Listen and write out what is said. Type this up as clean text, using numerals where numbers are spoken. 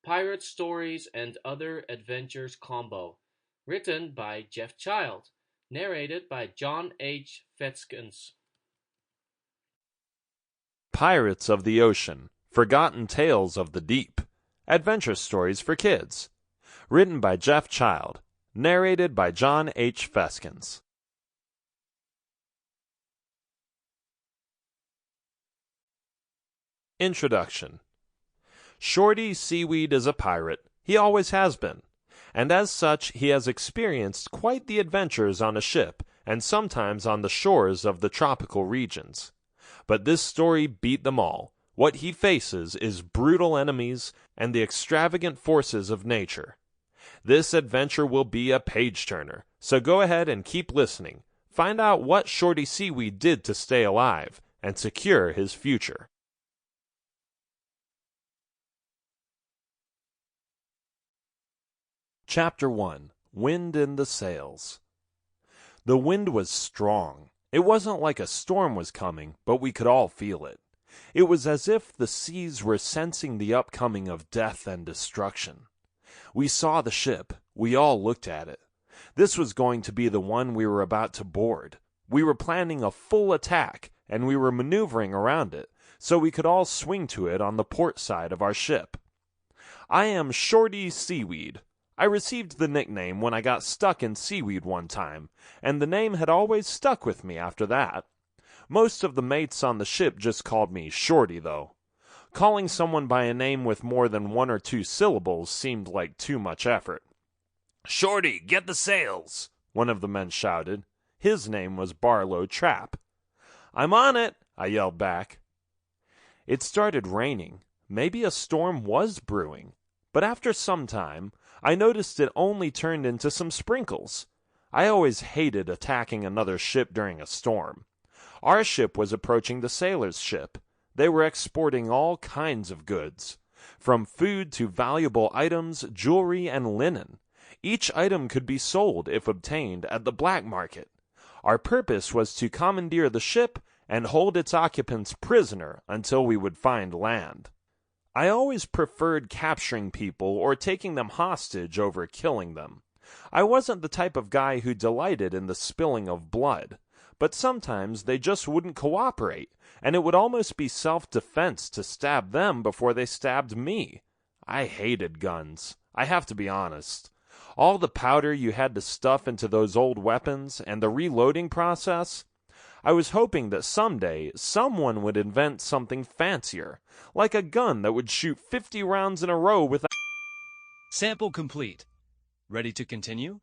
Pirate Stories and Other Adventures combo, written by Jeff Child, narrated by John H. Fehskens. Pirates of the Ocean, Forgotten Tales of the Deep, Adventure Stories for Kids, written by Jeff Child, narrated by John H. Fehskens. Introduction. Shorty Seaweed is a pirate. He always has been, and as such he has experienced quite the adventures on a ship and sometimes on the shores of the tropical regions. But this story beat them all. What he faces is brutal enemies and the extravagant forces of nature. This adventure will be a page-turner, so go ahead and keep listening. Find out what Shorty Seaweed did to stay alive and secure his future. Chapter 1. Wind in the Sails. The wind was strong. It wasn't like a storm was coming, but we could all feel it. It was as if the seas were sensing the upcoming of death and destruction. We saw the ship. We all looked at it. This was going to be the one we were about to board. We were planning a full attack, and we were maneuvering around it, so we could all swing to it on the port side of our ship. I am Shorty Seaweed. I received the nickname when I got stuck in seaweed one time, and the name had always stuck with me after that. Most of the mates on the ship just called me Shorty, though. Calling someone by a name with more than one or two syllables seemed like too much effort. "Shorty, get the sails!" one of the men shouted. His name was Barlow Trap. "I'm on it!" I yelled back. It started raining. Maybe a storm was brewing. But after some time, I noticed it only turned into some sprinkles. I always hated attacking another ship during a storm. Our ship was approaching the sailors' ship. They were exporting all kinds of goods, from food to valuable items, jewelry, and linen. Each item could be sold, if obtained, at the black market. Our purpose was to commandeer the ship and hold its occupants prisoner until we would find land. I always preferred capturing people or taking them hostage over killing them. I wasn't the type of guy who delighted in the spilling of blood, but sometimes they just wouldn't cooperate, and it would almost be self-defense to stab them before they stabbed me. I hated guns. I have to be honest. All the powder you had to stuff into those old weapons and the reloading process. I was hoping that someday someone would invent something fancier, like a gun that would shoot 50 rounds in a row without... Sample complete. Ready to continue?